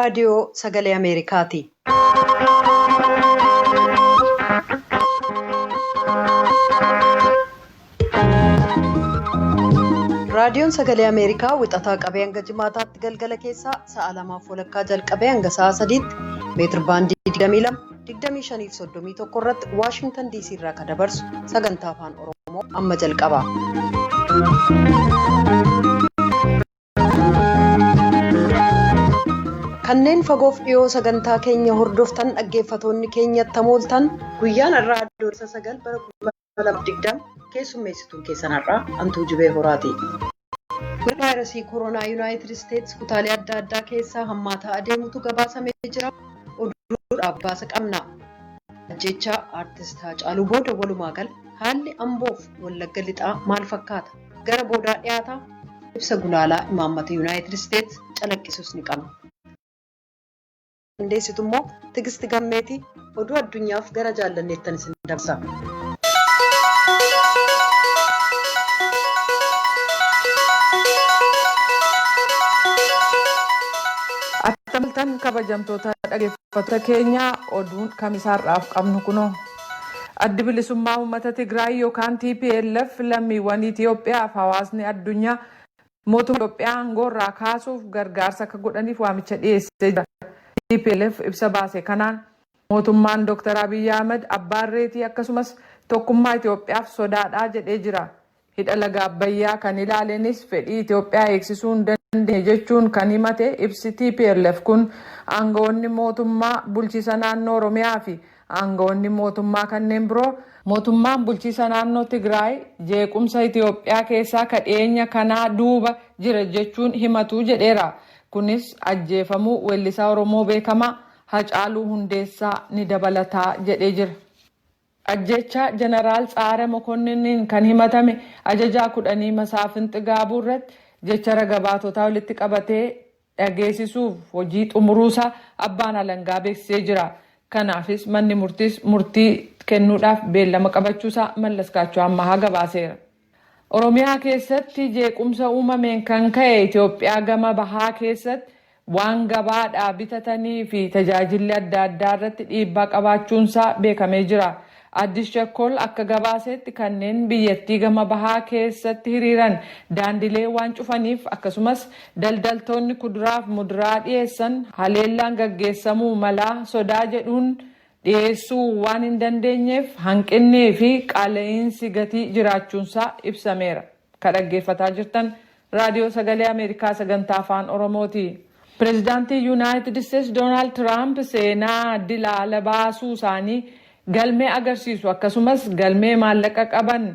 raadiyoo sagalee Ameerikaati. Raadiyoon sagalee Ameerikaa wixataa qabee hanga jimaataatti galgala keessaa sa'a 2:00 jalqabee hanga sa'a 3tti meetir baandii 22-25-31 irratti Waashingtan DC irraa kan dabarsu sagantaa afaan Oromoo amma jalqaba. Kanneen fagoof dhiyoo sagantaa keenya hordoftan dhaggeeffatoonni keenyatti mooltan guyyaan irraa adoolessa 9 bara 2020 keessummeessituun keessan har'aa Antuu Jibee Horaati. Vaayirasii koronaa Yuunaayitid Isteetsi kutaalee adda addaa keessaa hammaataa adeemutu gabaasamee jira. Oduudhaaf baasa qabna. Ajjechaa aartist Haacaaluu booda walumaa gala haalli Amboof Wallagga Lixaa maal fakkaata? Gara boodaa dhiyaataa ibsa gulaalaa imaammata Yuunaayitid Isteetsi calaqqisus ni qabna. Qindeessitu immoo Tigisti Gammeetii oduu addunyaaf gara jaallanneettan isin dabarsa. Attamiltan kabajamtoota dhaggeeffattoota keenyaa oduun kamisaarraaf qabnu kunoo. Addi bilisummaa uummata Tigraay yookaan TPLF lammiiwwan Itoophiyaaf hawaasni addunyaa mootummaa Itoophiyaa aangoorraa kaasuuf gargaarsa akka godhaniif waamicha dhiyeessee jira. TPLF ibsa baase kanaan mootummaan Dr. Abiy Ahmed abbaan reetii akkasumas tokkummaa Itoophiyaaf sodaadhaa jedhee jira. Hidha laga Abbayyaa kan ilaalenis fedhii Itoophiyaa eegsisuu hin dandeenye jechuun kan himate ibsi TPLF kun aangawoonni mootummaa bulchiisa naannoo Oromiyaa fi aangawoonni mootummaa kanneen biroo mootummaan bulchiisa naannoo Tigraay jeequmsa Itoophiyaa keessaa kadheenya kanaa duuba jira jechuun himatu jedheera. Kunis ajjeefamuu weellisaa Oromoo beekamaa Haacaaluu Hundeessaa ni dabalataa jedhee jira. Ajjechaa Jeneraal Tsaare Mokonniiniin kan himatame ajajaa 10 Masaafinti Gaabuu irratti jecha ragabaatotaa walitti qabatee dhageessisuuf hojii xumuruusaa abbaan alangaa beeksisee jira. Kanaafis manni murtii kennuudhaaf beellama qabachuusaa Mallaskaachoo ammaa gabaaseera. Oromiyaa keessatti jeequmsa uumameen kan ka'e Itoophiyaa gama bahaa keessatti waan gabaadhaa bitatanii fi tajaajilli adda addaa irratti dhiibbaa qabaachuunsaa beekamee jira. Addis Shakkol akka gabaasetti kanneen biyyattii gama bahaa keessatti hiriiran daandilee waan cufaniif akkasumas daldaltoonni kuduraaf muduraa dhiyeessan haleellaan gaggeessamuu malaa sodaa jedhuun dhiyeessuu waan hin dandeenyeef hanqinnii fi qaala'insi gatii jiraachuunsaa ibsameera. Kan dhaggeeffataa jirtan raadiyoo sagalee Ameerikaa sagantaa afaan Oromooti. Pireezidaantii Yuunaayitid Isteetsi Doonaald Tiraamp seenaa dilaala baasuu isaanii galmee agarsiisu akkasumas galmee maallaqa qaban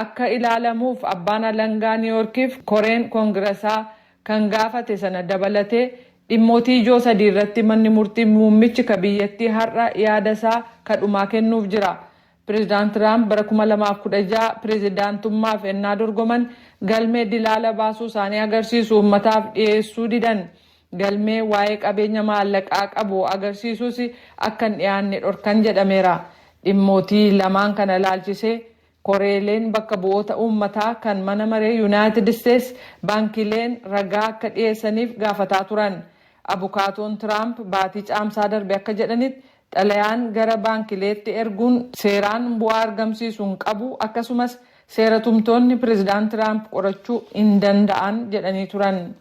akka ilaalamuuf abbaan alangaa Niiwuorkiif koreen koongiresaa kan gaafate sana dabalatee dhimmootii ijoo 3 irratti manni murtii muummichi ka biyyattii har'a yaadasaa kadhumaa kennuuf jira. Pireezidaant Tiraamp bara 2016 pireezidaantummaaf ennaa dorgoman galmee dilaala baasuu isaanii agarsiisu uummataaf dhiyeessuu didan. Galmee waa'ee qabeenya maallaqaa qabu agarsiisuus akka hin dhiyaanne dhorkan jedhameera. Dhimmootii lamaan kana ilaalchisee koreeleen bakka bu'oota uummataa kan mana maree Yuunaayitid Isteetsi baankileen ragaa akka dhiyeessaniif gaafataa turan. Abukaatoon Tiraamp baatii caamsaa darbe akka jedhanitti xalayaan gara baankileetti erguun seeraan bu'aa argamsiisuun qabu akkasumas seera tumtoonni pireezidaant Tiraamp qorachuu hin danda'an jedhanii turan.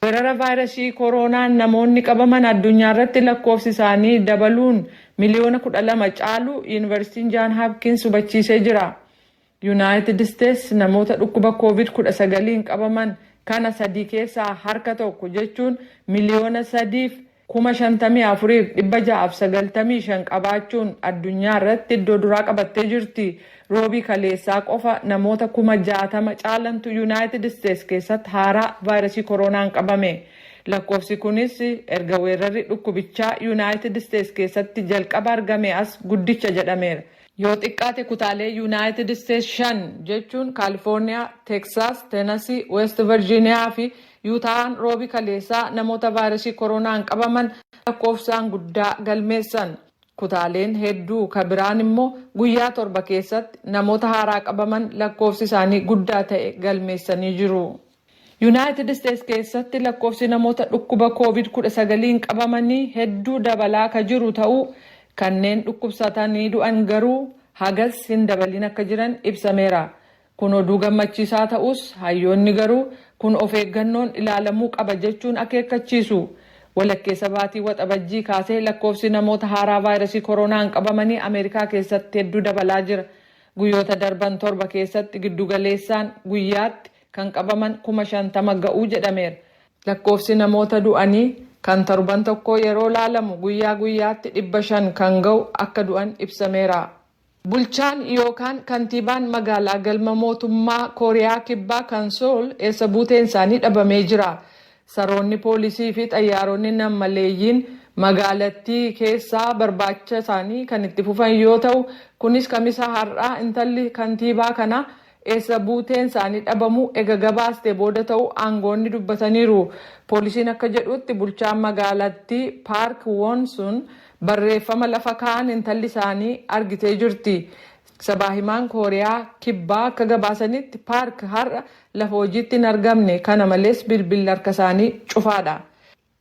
Weerara vaayirasii koronaan namoonni qabaman addunyaa irratti lakkoofsi isaanii dabaluun miliyoona 12 caalu Yuunivarsiitiin Jaan Hapkins hubachiisee jira. Yuunaayitid Isteetsi namoota dhukkuba COVID-19 qabaman kana 3 keessaa harka tokko jechuun miliyoona 3,54,695 qabaachuun addunyaa irratti iddoo duraa qabattee jirti. Roobii kaleessaa qofa namoota 60,000 caalantu Yuunaayitid Isteetsi keessatti haaraa vaayirasii koronaan qabame. Lakkoofsi kunis erga weerarri dhukkubichaa Yuunaayitid Isteetsi keessatti jalqaba argame as guddicha jedhameera. Yoo xiqqaate kutaalee Yuunaayitid Isteetsi 5 jechuun Kaalifoorniyaa, Teeksaas, Teenasii, Weest Virjiiniyaa fi Yuutaan roobii kaleessaa namoota vaayirasii koronaan qabaman lakkoofsaan guddaa galmeessan. Kutaaleen hedduu kan biraan immoo guyyaa 7 keessatti namoota haaraa qabaman lakkoofsi isaanii guddaa ta'e galmeessanii jiru. Yuunaayitid Isteetsi keessatti lakkoofsi namoota dhukkuba COVID-19 qabamanii hedduu dabalaa ka jiru ta'uu kanneen dhukkubsatanii du'an garuu hagas hin dabalin akka jiran ibsameera. Kun oduu gammachiisaa ta'us hayyoonni garuu kun of eeggannoon ilaalamuu qaba jechuun akeekkachiisu. Walakkeessa baatii waxabajjii kaasee lakkoofsi namoota haaraa vaayirasii koronaan qabamanii Ameerikaa keessatti hedduu dabalaa jira. Guyyoota darban 7 keessatti giddugaleessaan guyyaatti kan qabaman 50,000 ga'uu jedhameera. Lakkoofsi namoota du'anii kan torban tokko yeroo laalamu guyyaa guyyaatti 500 kan ga'u akka du'an ibsameera. Bulchaan yookaan kantiibaan magaalaa galma mootummaa Kooriyaa Kibbaa kan Sool eessa buuteen isaanii dhabamee jira. Saroonni poolisii fi xayyaaronni nammaleeyyiin magaalattii keessaa barbaacha isaanii kan itti fufan yoo ta'u kunis kamisa har'aa intalli kantiibaa kana eessa buuteen isaanii dhabamu ega gabaaste booda ta'u aangoonni dubbataniiru. Poolisiin akka jedhutti bulchaan magaalattii Paark Woonsun barreeffama lafa kaa'an intalli isaanii argitee jirti. Sabaahimaan Kooriyaa Kibbaa akka gabaasanitti Paark har'a lafa hojiitti hin argamne kana malees bilbilli harka isaanii cufaadha.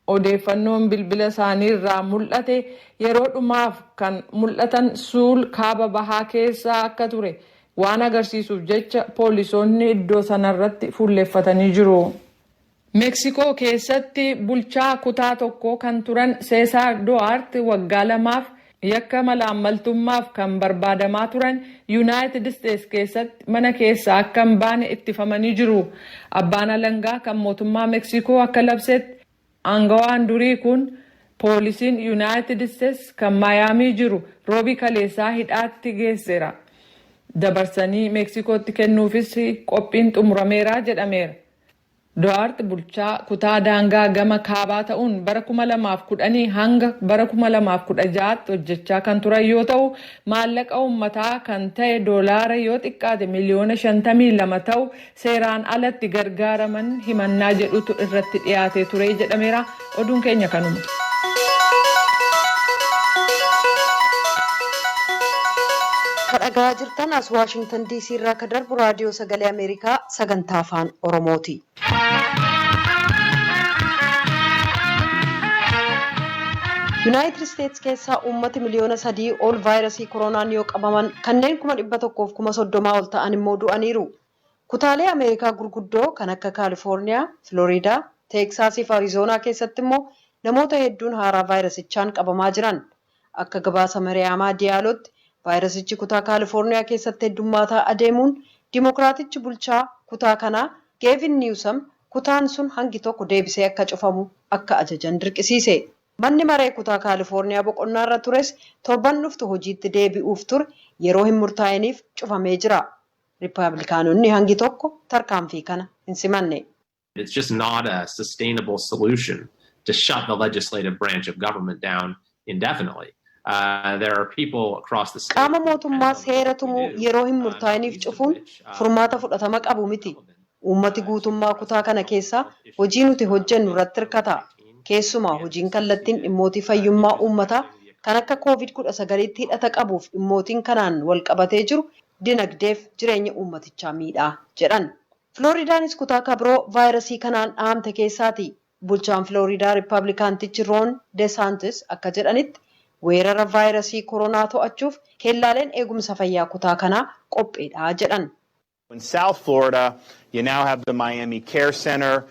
Odeeffannoon bilbila isaanii irraa mul'ate yeroo dhumaaf kan mul'atan Suul kaaba bahaa keessaa akka ture waan agarsiisuuf jecha poolisoonni iddoo sanarratti fuulleeffatanii jiru. Meeksikoo keessatti bulchaa kutaa tokko kan turan Seesaar Duwaart waggaa 2 yakka malaammaltummaaf kan barbaadamaa turan Yuunaayitid Isteetsi keessatti mana keessaa akka hin baane ittifamanii jiru. Abbaan alangaa kan mootummaa Meeksikoo akka labsetti aangawaan durii kun poolisiin Yuunaayitid Isteetsi kan Maayaamii jiru roobii kaleessaa hidhaatti geesseera. Dabarsanii Meeksikootti kennuufis qophiin xumurameera jedhameera. Duwaart bulchaa kutaa daangaa gama kaabaa ta'uun bara 2010 hanga bara 2016 hojjechaa kan turan yoo ta'u maallaqa uummataa kan ta'e doolaara yoo xiqqaate miliyoona 52 ta'u seeraan alatti gargaaraman himannaa jedhutu irratti dhiyaatee ture jedhameera. Oduun keenya kanuma. Kadhagaa jirtan as Waashingtan DC irraa kan darbu raadiyoo sagalee Ameerikaa sagantaa afaan Oromooti. Yuunaayitid Isteetsi keessaa uummati miliyoona 3 ol vaayirasii koronaan yoo qabaman kanneen 130,000 ol ta'an immoo du'aniiru. Kutaalee Ameerikaa gurguddoo kan akka Kaalifoorniyaa, Filoriidaa, Teeksaasii fi Arizoonaa keessatti immoo namoota hedduun haaraa vaayirasichaan qabamaa jiran. Akka gabaasa Mariyaamaa Diyaalootti vaayirasichi kutaa Kaalifoorniyaa keessatti heddummaataa adeemuun Dimookiraatichi bulchaa kutaa kanaa Geevin Niwusam kutaan sun hangi tokko deebisee akka cufamu akka ajajan dirqisiise. Manni maree kutaa Kaalifoorniyaa boqonnaarra tures torban dhuftu hojiitti deebi'uuf ture yeroo hin murtaa'iniif cufamee jira. Riippaabilikaanonni hangi tokko tarkaanfii kana hin simanne. It's just not a sustainable solution to shut the legislative branch of government down indefinitely. There are people across the state. Qaama mootummaa seera tumuu yeroo hin murtaa'iniif cufuun furmaata fudhatama qabu miti. Uummati guutummaa kutaa kana keessaa hojii nuti hojjennu irratti hirkata. Keessumaa hojiin kallattiin dhimmootii fayyummaa uummataa kan akka COVID-19 hidhata qabuuf dhimmootiin kanaan wal qabatee jiru dinagdeef jireenya uummatichaa miidhaa jedhan. Filooriidaanis kutaa kabiroo vaayirasii kanaan dhahamte keessaati. Bulchaan Filooriidaa Riippaabilikaantichi Roon Desaantis akka jedhanitti weerara vaayirasii koronaa to'achuuf keellaaleen eegumsa fayyaa kutaa kanaa qopheedha jedhan. In South Florida, you now have the Miami Care Center.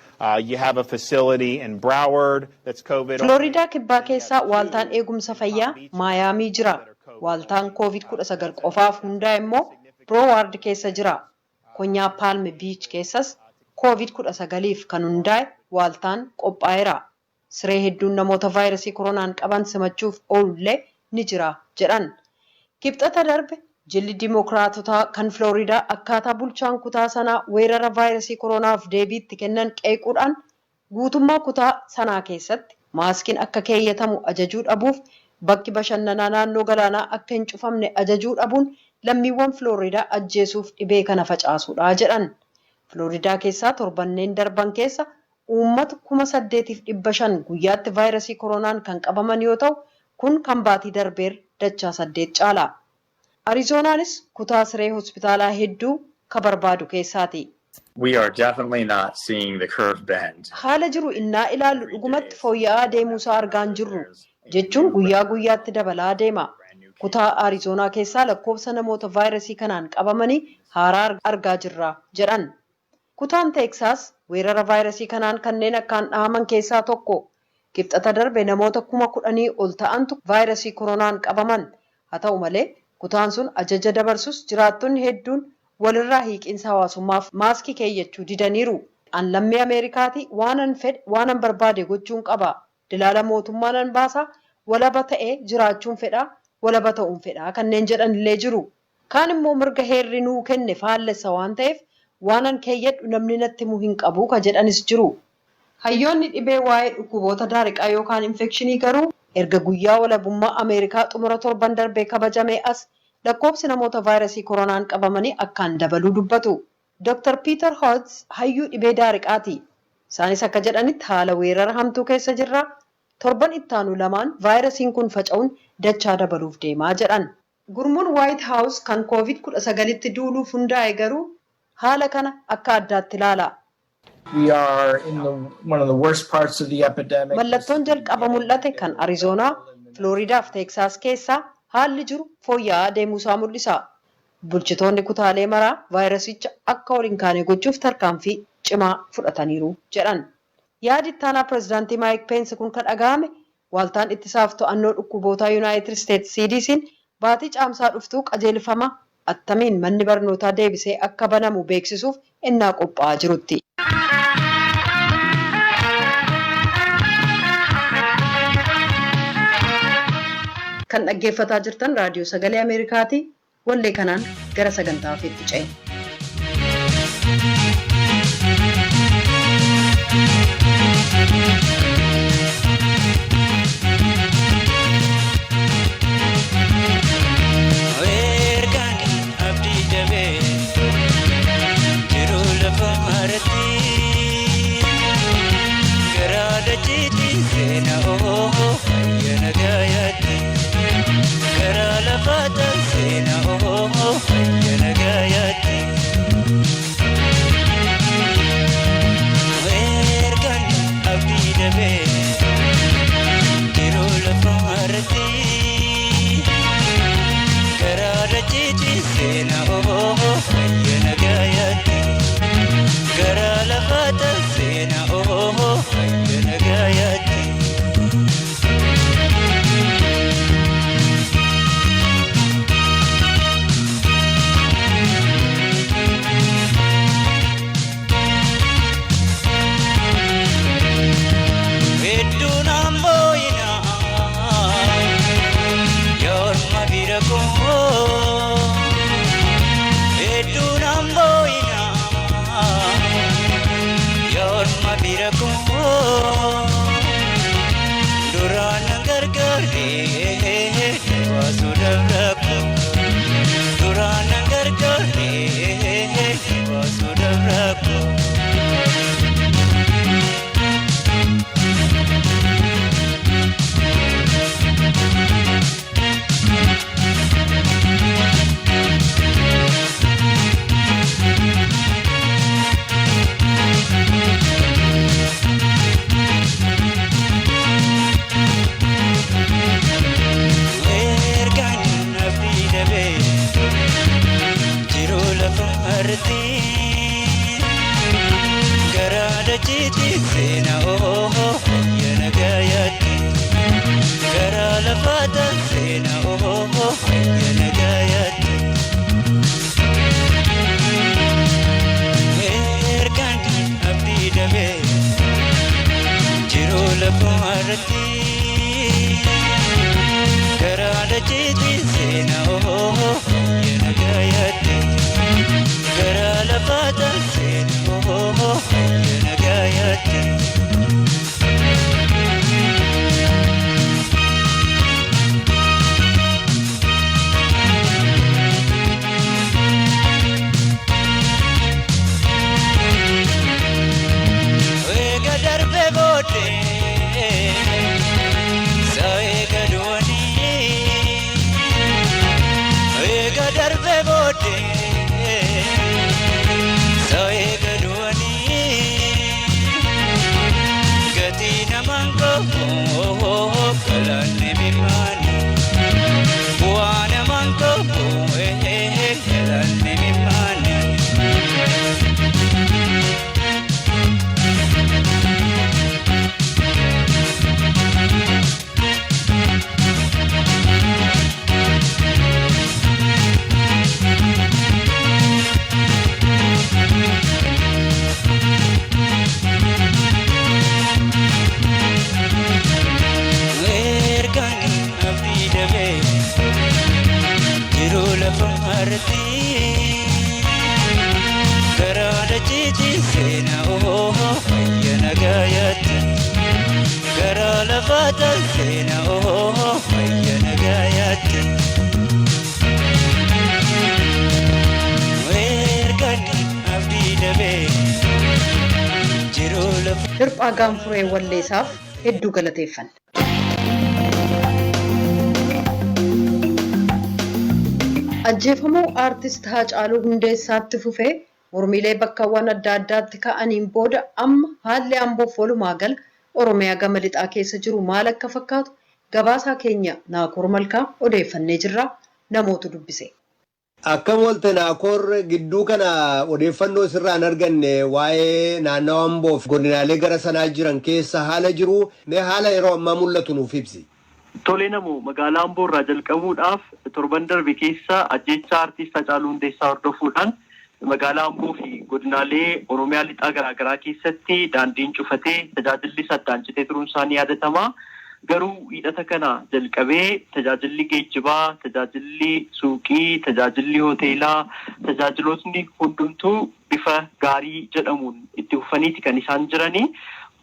You have a facility in Broward that's COVID. Florida kibbaa keessaa waaltaan eegumsa fayyaa Miami jira. Waaltaan COVID-19 qofaaf hundaa immoo Broward keessa jira. Konyaa Palm Beach keessas COVID-19f kan hundaa'e waaltaan qophaa'eera. Siree hedduun namoota vaayirasii koronaan qaban simachuuf oolullee ni jira jedhan. Kibxata darbe jilli Dimookiraatotaa kan Filoriidaa akkaataa bulchaan kutaa sanaa weerara vaayirasii koronaaf deebiitti kennan qeequudhaan guutummaa kutaa sanaa keessatti maaskiin akka keeyyatamu ajajuu dhabuuf bakki bashannanaa naannoo galaanaa akka hin cufamne ajajuu dhabuun lammiiwwan Filoriidaa ajjeesuuf dhibee kana facaasuudha jedhan. Filoriidaa keessaa torbanneen darban keessa uummata 8,500 guyyaatti vaayirasii koronaan kan qabaman yoo ta'u kun kan baatii darbeer dachaa 8 caala. Arizoonaanis kutaa siree hospitaalaa hedduu ka barbaadu keessaati. We are definitely not seeing the curve bend. Haala jiru innaa ilaallu dhugumatti fooyya'aa deemuusaa argaa hin jirru. Jechuun guyyaa guyyaatti dabalaa deema. Kutaa Arizoonaa keessaa lakkoofsa namoota vaayirasii kanaan qabamanii haaraa argaa jirra jedhan. Kutaan Teeksaas weerara vaayirasii kanaan kanneen akkaan dhahaman keessaa tokko. Kibxata darbe namoota 10,000 ol ta'antu vaayirasii koronaan qabaman. Haa ta'u malee kutaan sun ajaja dabarsus jiraattonni hedduun walirraa hiiqiinsa hawaasummaaf maaskii keeyyachuu didaniiru. An lammii Ameerikaati waanan barbaade gochuun qaba. Dilaala mootummaanan baasa walaba ta'ee jiraachuun fedha walaba ta'uun fedha kanneen jedhan illee jiru. Kaan immoo mirga heerri nuu kenne faallessa waan ta'eef waanan keeyyadhu namni natti himuu hin qabu ka jedhanis jiru. Hayyoonni dhibee waa'ee dhukkuboota daariqaa yookaan infekshinii garuu erga guyyaa walabummaa Ameerikaa xumura torban darbee kabajamee as lakkoofsi namoota vaayirasii koronaan qabamanii akkaan dabaluu dubbatu. Dr. Peter Hotz hayyuu dhibee daariqaati. Isaanis akka jedhanitti haala weerara hamtuu keessa jirra. Torban ittaanu lamaan vaayirasiin kun faca'uun dachaa dabaluuf deemaa jedhan. Gurmuun White House kan COVID-19tti duuluuf hundaa'e garuu haala kana akka addaatti ilaala. We are in one of the worst parts of the epidemic. Mallattoon jalqaba mul'ate kan Arizoonaa, Floriidaa fi Teeksaas keessaa haalli jiru fooyya'aa deemuusaa mul'isa. Bulchitoonni kutaalee maraa vaayirasicha akka waliin kaane gochuuf tarkaanfii cimaa fudhataniiru jedhan. Yaadi ittaanaa pireezidaantii Maayik Peensi kun kan dhaga'ame waaltaan ittisaaf to'annoo dhukkubootaa Yuunaayitid Isteetsi CDC'n baatii caamsaa dhuftuu qajeelfama attamiin manni barnootaa deebisee akka banamu beeksisuuf innaa qophaa'aa jirutti. Kan dhaggeeffataa jirtan raadiyoo sagalee Ameerikaati. Wallee kanaan gara sagantaa ofiitti ce'e. darbe bode, so eegadu Waagaan Furee Walleessaaf hedduu galateeffanna. Ajjeefamuu aartist Haacaaluu Hundeessaatti fufee mormiilee bakkawwan adda addaatti ka'aniin booda amma haalli Amboof walumaa gala Oromiyaa gama lixaa keessa jiru maal akka fakkaatu gabaasaa keenya Naakoor Malkaa odeeffannee jirra namoota dubbise. Akkam oolte Naakoor, gidduu kana odeeffannoo sirraan arganne waa'ee naannawaa Amboof godinaalee gara sanaa jiran keessa haala jiru mee haala yeroo ammaa mul'atu nuuf ibsi. Tolee namoo magaalaa Amboo irraa jalqabuudhaaf torban darbe keessa ajjeechaa aartist Haacaaluu Hundeessaa hordofuudhaan magaalaa Amboo fi godinaalee Oromiyaa lixaa garaagaraa keessatti daandiin cufatee tajaajilli addaan citee turuun isaanii yaadatama. Garuu hidhata kana jalqabee tajaajilli geejjibaa, tajaajilli suuqii, tajaajilli hoteelaa, tajaajilootni hundumtuu bifa gaarii jedhamuun itti fufaniiti kan isaan jiranii.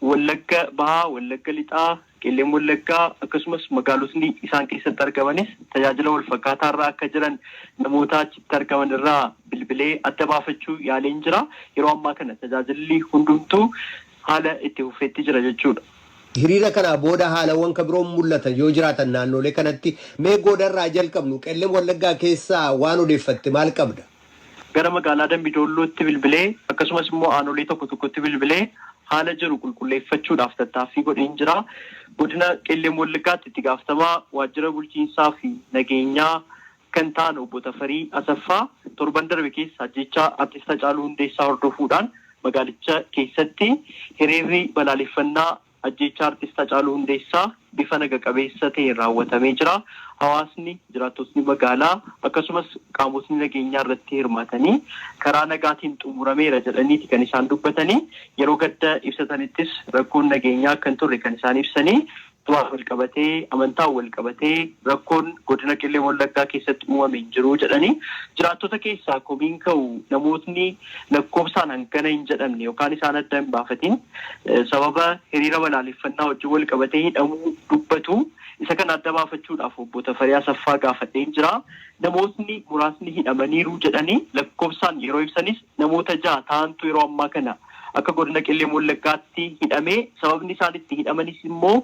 Wallagga Bahaa, Wallagga Lixaa, Qeelleen Wallaggaa akkasumas magaalotni isaan keessatti argamanis tajaajila wal fakkaataa irraa akka jiran namoota achitti argaman irraa bilbilee adda baafachuu yaaleen jira. Yeroo ammaa kana tajaajilli hundumtuu haala itti fufeetti jira jechuudha. Hiriira kana booda haalawwan kan biroon mul'atan yoo jiraatan naannolee kanatti mee goodarraa jalqabnu Qeelleen Wallaggaa keessaa waan odeeffatte maal qabda? Gara magaalaa Dambidollootti bilbilee akkasumas immoo aanolee tokko tokkotti bilbilee haala jiru qulqulleeffachuudhaaf tattaaffii godheen jira. Godina Qeelleen Wallaggaatti itti gaafatamaa waajjira bulchiinsaa fi nageenyaa kan ta'an obbo Tafarii Asaffaa torban darbe keessa ajjeechaa aartist Haacaaluu Hundeessaa hordofuudhaan magaalicha keessatti hiriirri balaaleffannaa ajjeechaa aartist Haacaaluu Hundeessaa bifa naga qabeessa ta'een raawwatamee jira. Hawaasni jiraattotni magaalaa akkasumas qaamotni nageenyaa irratti hirmaatanii karaa nagaatiin xumurameera jedhaniiti kan isaan dubbatanii. Yeroo gadda ibsatanittis rakkoon nageenyaa kan turre kan isaan ibsanii. Wal qabatee amantaan wal qabatee rakkoon godina Qeelleen Wallaggaa keessatti uumame hin jiru jedhanii. Jiraattota keessaa komiin ka'u namootni lakkoofsaan hangana hin jedhamne yookaan isaan adda hin baafatin sababa hiriira balaaleffannaa wajjin wal qabatee hidhamuu dubbatu. Isa kana adda baafachuudhaaf obbo Tafarii Asaffaa gaafadheen jira. Namootni muraasni hidhamaniiru jedhanii lakkoofsaan yeroo ibsanis namoota 6 ta'antu yeroo ammaa kana akka godina Qeelleen Wallaggaatti hidhamee sababni isaan itti hidhamanis immoo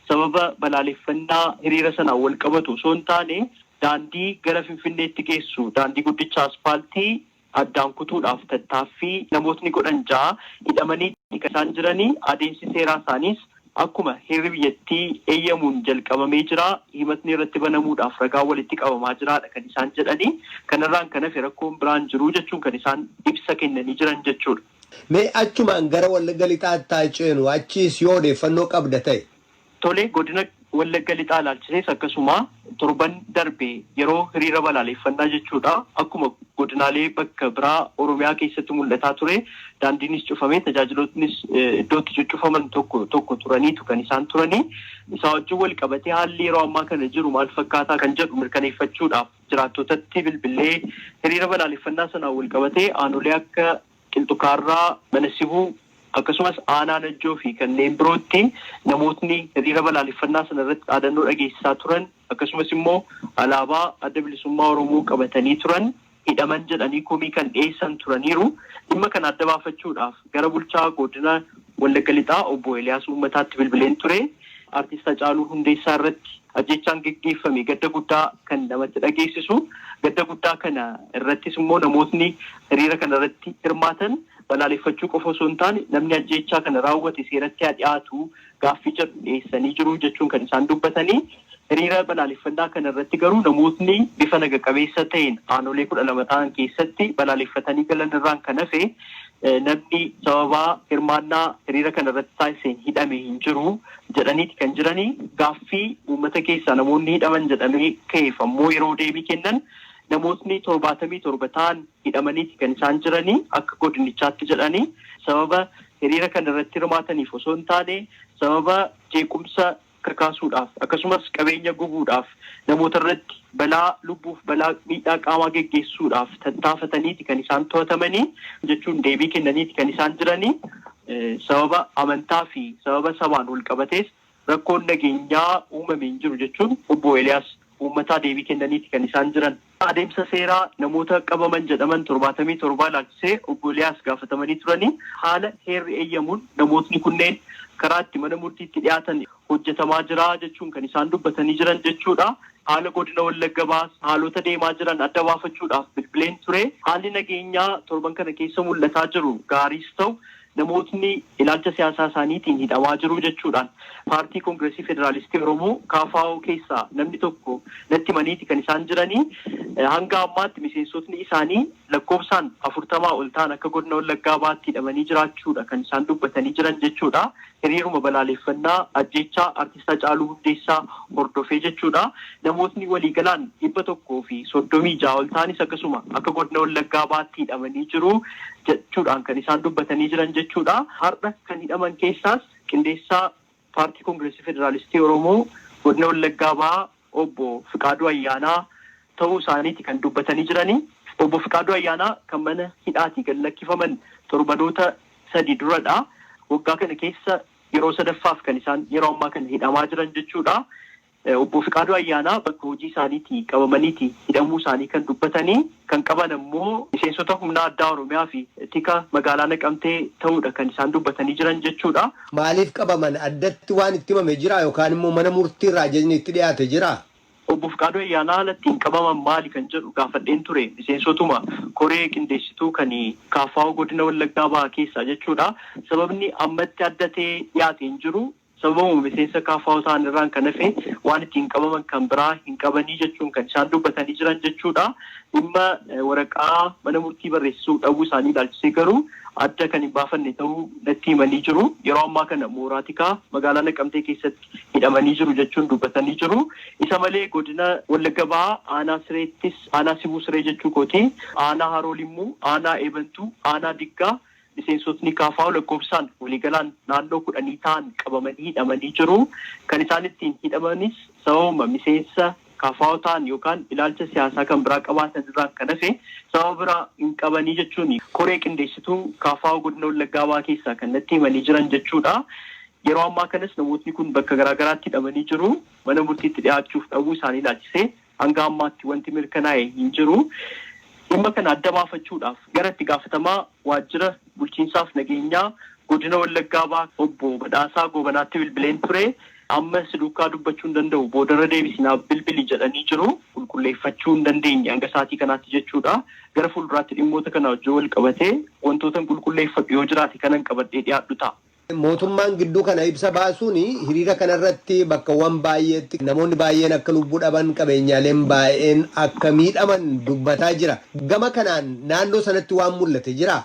sababa balaaleffannaa hiriira sanaan wal qabatu osoo hin taane daandii gara Finfinneetti geessu daandii guddicha aspaaltii addaan kutuudhaaf tattaaffii namootni godhan 6 hidhamanii kan isaan jiranii. Adeemsi seeraa isaaniis akkuma heerri biyyattii eeyyamuun jalqabamee jira. Himatni irratti banamuudhaaf ragaa walitti qabamaa jiraadha kan isaan jedhanii. Kanarraan kan hafe rakkoon biraan jiru jechuun kan isaan ibsa kennanii jiran jechuudha. Mee achumaan gara Wallagga Lixaatti ceenu achiis yoo odeeffannoo qabda ta'e? Tolee godina Wallagga Lixaa ilaalchisees akkasuma torban darbe yeroo hiriira balaaleffannaa jechuudha. Akkuma godinaalee bakka biraa Oromiyaa keessatti mul'ataa ture daandiinis cufamee tajaajilootnis iddootti cuccufaman tokko turaniitu kan isaan turanii. Isaa wajjin wal qabatee haalli yeroo ammaa kana jiru maal fakkaataa kan jedhu mirkaneeffachuudhaaf jiraattotatti bilbilee hiriira balaaleffannaa sanaan wal qabatee aanolee akka Qilxukaarraa, Manasibuu akkasumas aanaa Najjoo fi kanneen birootti namootni hiriira balaaleffannaa sana irratti dhaadannoo dhageessisaa turan akkasumas immoo alaabaa adda bilisummaa Oromoo qabatanii turan hidhaman jedhanii komii kan dhiyeessan turaniiru. Dhimma kana adda baafachuudhaaf gara bulchaa godina Wallagga Lixaa obbo Eliyaas Uummataatti bilbileen ture. Aartist Haacaaluu Hundeessaa irratti ajjeechaan geggeeffame gadda guddaa kan namatti dhageessisu. Gadda guddaa kana irrattis immoo namootni hiriira kana irratti hirmaatan balaaleffachuu qofa osoo hin taane namni ajjeechaa kana raawwate seeratti haa dhiyaatu gaaffii jedhu dhiyeessanii jiru jechuun kan isaan dubbatanii. Hiriira balaaleffannaa kana irratti garuu namootni bifa naga qabeessa ta'een aanolee 12 ta'an keessatti balaaleffatanii galan irraan kan hafe namni sababaa hirmaannaa hiriira kana irratti taasiseen hidhame hin jiru jedhaniiti kan jiranii. Gaaffii uummata keessaa namoonni hidhaman jedhamee ka'eef ammoo yeroo deebii kennan namootni 77 ta'an hidhamaniiti kan isaan jiranii akka godinichaatti jedhanii. Sababa hiriira kana irratti hirmaataniif osoo hin taane sababa jeequmsa kakaasuudhaaf akkasumas qabeenya gubuudhaaf namoota irratti balaa lubbuuf balaa miidhaa qaamaa geggeessuudhaaf tattaafataniiti kan isaan to'atamanii jechuun deebii kennaniiti kan isaan jiranii. Sababa amantaa fi sababa sabaan wal qabatees rakkoon nageenyaa uumame hin jiru jechuun obbo Eliyaas Uummataa deebii kennaniiti kan isaan jiran. adeemsa seeraa namoota qabaman jedhaman 77 ilaalchisee obbo Eliyaas gaafatamanii turanii haala heerri eeyyamuun namootni kunneen karaa itti mana murtiitti dhiyaatan hojjetamaa jira jechuun kan isaan dubbatanii jiran jechuudha. Haala godina Wallagga Bahaa haalota deemaa jiran adda baafachuudhaaf bilbileen ture. Haalli nageenyaa torban kana keessa mul'ataa jiru gaariis ta'u namootni ilaalcha siyaasaa isaaniitiin hidhamaa jiru jechuudhaan paartii Koongireesii Federaalistii Oromoo KFO keessaa namni tokko natti himaniiti kan isaan jiranii. Hanga ammaatti miseensotni isaanii lakkoofsaan 40 ol ta'an akka godina Wallaggaa Bahaatti hidhamanii jiraachuudha kan isaan dubbatanii jiran jechuudha. Hiriiruma balaaleffannaa ajjeechaa artist Hacaaluu Hundeessaa hordofee jechuudha. Namootni waliigalaan 136 ol ta'anis akkasuma akka godina Wallaggaa Bahaatti hidhamanii jiru jechuudhaan kan isaan dubbatanii jiran jechuudha. Har'a kan hidhaman keessaas qindeessaa paartii Koongireesii Federaalistii Oromoo godina Wallaggaa Bahaa obbo Fiqaaduu Ayyaanaa ta'uu isaaniiti kan dubbatanii jiranii. Obbo Fiqaaduu Ayyaanaa kan mana hidhaatii gad lakkifaman torbanoota 3 duradha. Waggaa kana keessa yeroo sadaffaaf kan isaan yeroo ammaa kana hidhamaa jiran jechuudha. Obbo Fiqaaduu Ayyaanaa bakka hojii isaaniitii qabamaniiti hidhamuu isaanii kan dubbatanii kan qaban ammoo miseensota humna addaa Oromiyaa fi tika magaalaa Naqamtee ta'uudha kan isaan dubbatanii jiran jechuudha. Maaliif qabaman addatti waan itti himame jira yookaan immoo mana murtiirraa ajajni itti dhiyaate jira? Obbo Fiqaaduu Ayyaanaa alattiin qabaman maali kan jedhu gaafadheen ture miseensotuma koree qindeessituu kan KFO godina Wallaggaa Bahaa keessaa jechuudha. Sababni ammatti addatee dhiyaate hin jiru. Sababuma miseensa KFO ta'an irraan kan hafe waan ittiin qabaman kan biraa hin qabanii jechuun kan isaan dubbatanii jiran jechuudha. Dhimma waraqaa mana murtii barreessisuu dhabuu isaanii ilaalchisee garuu adda kan hin baafanne ta'uu natti himanii jiru. Yeroo ammaa kana mooraa tikaa magaalaa Naqamtee keessatti hidhamanii jiru jechuun dubbatanii jiru. Isa malee godina Wallagga Bahaa aanaa Sireettis aanaa Sibuu Siree jechuu kooti aanaa Haroo Limmuu aanaa Eebantuu aanaa Diggaa miseensotni KFO lakkoofsaan waliigalaan naannoo 10 ta'an qabamanii hidhamanii jiru. Kan isaan ittiin hidhamanis sababuma miseensa KFO ta'an yookaan ilaalcha siyaasaa kan biraa qabaatan irraan kan hafe sababa biraa hin qabanii jechuun koree qindeessituu KFO godina Wallaggaa Bahaa keessaa kan natti himanii jiran jechuudha. Yeroo ammaa kanas namootni kun bakka garaagaraatti hidhamanii jiru. Mana murtiitti dhiyaachuuf dhabuu isaanii ilaalchisee hanga ammaatti wanti mirkanaa'e hin jiru. Dhimma kana adda baafachuudhaaf gara itti gaafatamaa waajjira bulchiinsaaf nageenyaa godina Wallaggaa Bahaa obbo Badhaasaa Goobanaatti bilbileen ture. Amma siduukaa dubbachuu hin danda'u boodarra deebisinaaf bilbili jedhanii jiru. Qulqulleeffachuu hin dandeenye hanga sa'aatii kanaatti jechuudha. Gara fuulduraatti dhimmoota kana wajjin wal qabatee wantoota qulqulleeffadhu yoo jiraate kanan qabadhee dhiyaadhu ta'a. Mootummaan gidduu kana ibsa baasuun hiriira kanarratti bakkawwan baay'eetti namoonni baay'een akka lubbuu dhaban qabeenyaaleen baay'een akka miidhaman dubbataa jira. Gama kanaan naannoo sanatti waan mul'ate jira.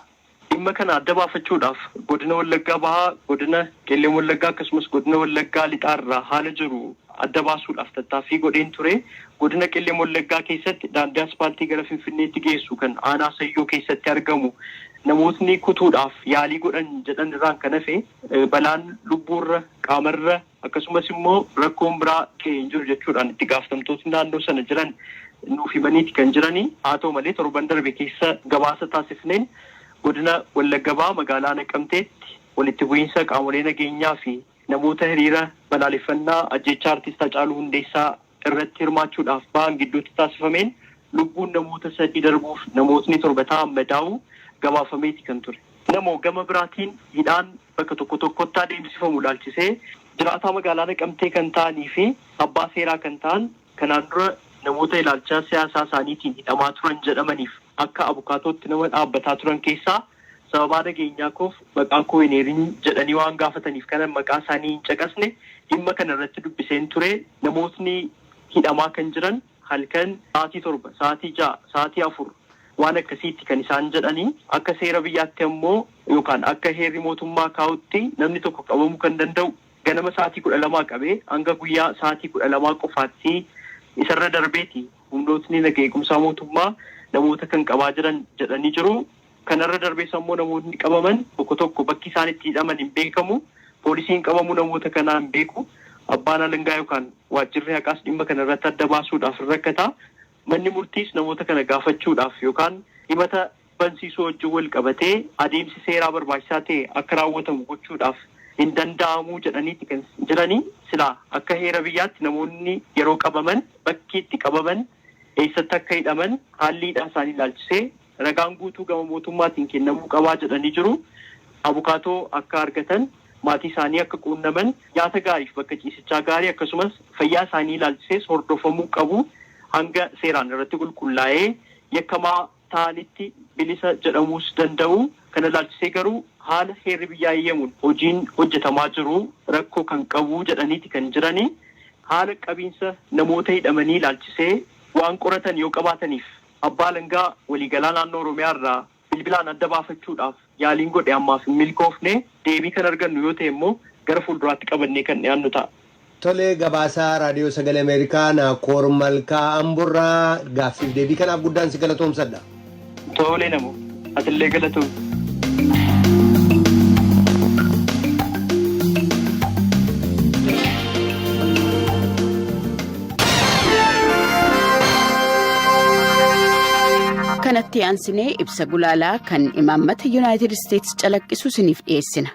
Dhimma kana adda baafachuudhaaf godina Wallaggaa Bahaa, godina Qeellee Wallaggaa akkasumas godina Wallaggaa Lixaarraa haala jiru adda baasuudhaaf tattaaffii godheen ture. Godina Qeellee Wallaggaa keessatti daandii aspaaltii gara Finfinneetti geessu kan aanaa Sayyoo keessatti argamu. Namootni kutuudhaaf yaalii godhan jedhan irraan kan hafe balaan lubbuurra qaamarra akkasumas immoo rakkoon biraa ka'ee hin jiru jechuudhaan itti gaafatamtootni naannoo sana jiran nuuf himaniiti kan jiranii. Haa ta'u malee torban darbe keessa gabaasa taasifneen godina Wallagga Bahaa magaalaa Naqamteetti walitti bu'iinsa qaamolee nageenyaa fi namoota hiriira balaaleffannaa ajjeechaa artist Hacaaluu Hundeessaa irratti hirmaachuudhaaf ba'an gidduutti taasifameen lubbuun namoota 3 darbuuf namootni 7 ta'an madaa'uu gabaafameeti kan ture. Namoo gama biraatiin hidhaan bakka tokko tokkotti adeemsifamu ilaalchisee jiraataa magaalaa Naqamtee kan ta'anii fi abbaa seeraa kan ta'an kanaan dura namoota ilaalcha siyaasaa isaaniitiin hidhamaa turan jedhamaniif akka abukaatootti nama dhaabbataa turan keessaa sababaa nageenyaa koof maqaa koo hin heerin jedhanii waan gaafataniif kanan maqaa isaanii hin caqasne dhimma kana irratti dubbiseen ture. Namootni hidhamaa kan jiran halkan sa'aatii 7, sa'aatii 6, sa'aatii 4 waan akkasiitti kan isaan jedhanii akka seera biyyaatti ammoo yookaan akka heerri mootummaa kaa'utti namni tokko qabamuu kan danda'u ganama sa'aatii 12 qabee hanga guyyaa sa'aatii 12 qofaatti isarra darbeeti. Humnootni nagaa eegumsaa mootummaa namoota kan qabaa jiran jedhanii jiru. Kanarra darbees ammoo namoonni qabaman tokko tokko bakki isaan itti hidhaman hin beekamu. Poolisiin qabamuu namoota kanaa hin beeku. Abbaan alangaa yookaan waajjirri haqaas dhimma kanarratti adda baasuudhaaf rakkata. Manni murtiis namoota kana gaafachuudhaaf yookaan himata bansiisuu wajjin wal qabatee adeemsi seeraa barbaachisaa ta'e akka raawwatamu gochuudhaaf hin danda'amuu jedhaniiti kan jiranii. Silaa akka heera biyyaatti namoonni yeroo qabaman bakki itti qabaman eessatti akka hidhaman haalliidhaa isaanii ilaalchisee ragaan guutuu gama mootummaatiin kennamuu qabaa jedhanii jiru. Abukaatoo akka argatan, maatii isaanii akka quunnaman, nyaata gaariif bakka ciisichaa gaarii akkasumas fayyaa isaanii ilaalchisee hordofamuu qabu hanga seeraan irratti qulqullaa'ee yakkamaa ta'anitti bilisa jedhamuus danda'u. Kana ilaalchisee garuu haala heerri biyyaa eeyyamuun hojiin hojjetamaa jiru rakkoo kan qabu jedhaniiti kan jirani. Haala qabiinsa namoota hidhamanii ilaalchisee waan qoratan yoo qabaataniif abbaa alangaa waliigalaa naannoo Oromiyaa irraa bilbilaan adda baafachuudhaaf yaaliin godhe ammaaf hin milkoofne. Deebii kan argannu yoo ta'e immoo gara fuulduraatti qabannee kan dhiyaannu ta'a. Tolee, gabaasaa raadiyoo sagalee Ameerikaa Naakoor Malkaa Amburraa gaaffiif deebii kanaaf guddaan si galatoomsadha. Tolee namoo atillee galatoom. kanatti aansinee ibsa gulaalaa kan imaammata United States calaqqisu isiniif dhiyeessina.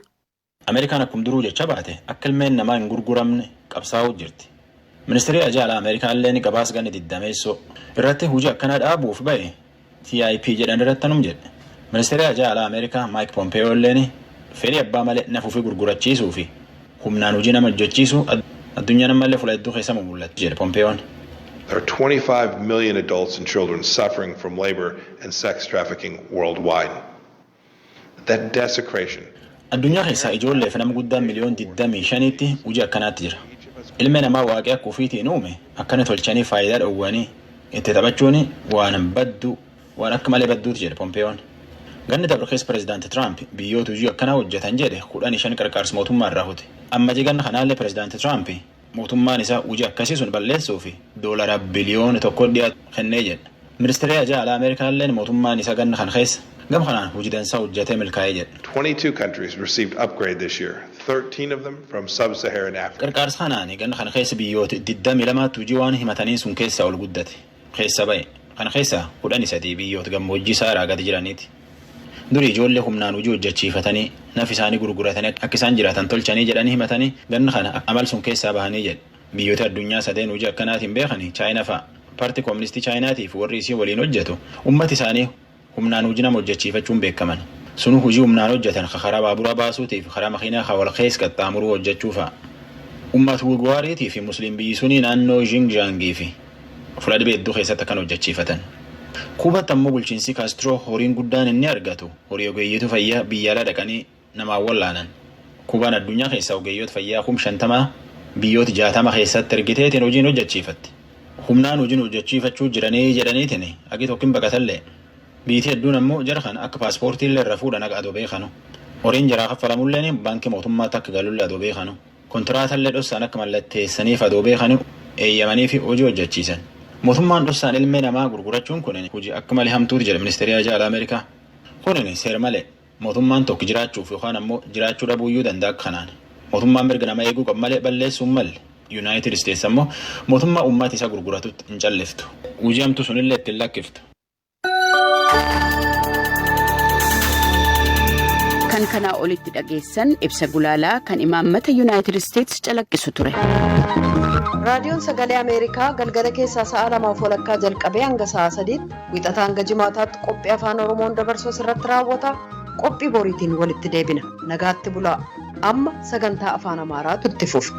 Ameerikaan akkuma duruu jecha baate akka ilmeen namaa hin gurguramne qabsaa'uu jirti. Ministeerri Ajaalaa Ameerikaan illee gabaas ganni diddameessoo irratti hojii akkanaa dhaabuuf ba'e TIP jedhan irratti anum jedhe. Ministeerri Ajaalaa Ameerikaa Mike Pompeo illee fedhii abbaa malee nafuufi gurgurachiisuu fi humnaan hojii nama hojjechiisu addunyaa namallee fuula hedduu keessa mul'atu jedhe Pompeoon. There are 25 million adults and children suffering from labor and sex trafficking worldwide. That desecration. Addunyaa keessaa ijoollee fi nama guddaan miliyoon 25tti hojii akkanaatti jira. Ilmi namaa waaqee akka ofiitiin uume akkana tolchanii faayidaa dhowwanii itti taphachuun waan baddu waan akka malee badduuti jedhe Pompeoon. Ganni dabre keessa Pireezidaanti Trump biyyoota hojii akkanaa hojjetan jedhe 15 qarqaarsa mootummaa irraa hute. Amma ganna kanaallee Pireezidaanti Trump mootummaan isaa hojii akkasii sun balleessuu fi $1 biliyoona dhiyaatu kennee jedha. Ministeerri Ajaalaa Ameerikaallee mootummaan isaa ganna kan keessa gama kanaan hojii dansaa hojjetee milkaa'ee jedha. 22 countries received upgrade this year, 13 of them from sub-Saharan Africa. Qarqaarsa kanaan ganna kan keessa biyyoota 22 hojii waan himatanii sun keessaa ol guddate. Keessa ba'e. Kana keessa 13 biyyoota gammoojjii Saaraa gadi jiraniiti. Durii ijoollee humnaan hojii hojjechiifatanii naf isaanii gurguratanii akka isaan jiraatan tolchanii jedhanii himatanii ganna kana amal sun keessaa bahanii jedhe. Biyyoota addunyaa sadeen hojii akkanaatiin beekanii Chaayinaa fa'a. Paartii Kooministii Chaayinaatii fi warri isii waliin hojjetu ummati isaanii humnaan hojii nama hojjechiifachuun beekaman. Sunu hojii humnaan hojjetan karaa baaburaa baasuutiif karaa makiinaa wal keessa qaxxaamuruu hojjechuu fa'a. Ummata Uiguuriitii fi Musliim biyyi sunii naannoo Xinjiangii fi fuula dhibee hedduu keessatti akkan hojjechiifatan. Kuubatti ammoo bulchiinsi Kaastro horiin guddaan inni argatu horii ogeeyyitu fayyaa biyyaalaa dhaqanii namaa wallaanan. Kuubaan addunyaa keessaa ogeeyyoota fayyaa 50 biyyoota 60 keessatti ergiteetiin hojiin hojjechiifatti. Humnaan hojiin hojjechiifachuu jiranii jedhaniitiin agi tokkin baqatallee. Biyyi hedduun ammoo jara kan akka paaspoortiillee irra fuudhan akka adoo beekanu. Horiin jaraa kaffalamulleen baankii mootummaatti akka galullee adoo beekanu. Kontiraatallee dhossaan akka mallatteessaniif adoo beekanu eeyyamanii fi hojii hojjechiisan. Mootummaan dhossaan ilmee namaa gurgurachuun kun hojii akka malee hamtuuti jedha Ministeerri Ajaalaa Ameerikaa. Kun seera malee mootummaan tokko jiraachuuf yookaan ammoo jiraachuu dhabuuyyuu danda'a kanaan. Mootummaan mirga nama eeguu qabu malee balleessuun malle. United States ammoo mootummaa uummata isa gurguratutti hin calliftu. Hojii hamtuu sunillee ittiin lakkiftu. Kan kanaa olitti dhageessan ibsa gulaalaa kan imaammata United States calaqqisu ture. Raadiyoon Sagalee Ameerikaa galgala keessaa sa'a 2:00 jalqabee hanga sa'a 3:00 wixataa hanga jimaataatti qophii afaan Oromoon dabarsuu irratti raawwata. Qophii boriitiin walitti deebina. Nagaatti bulaa. Amma sagantaa afaan Amaaraatu itti fufa.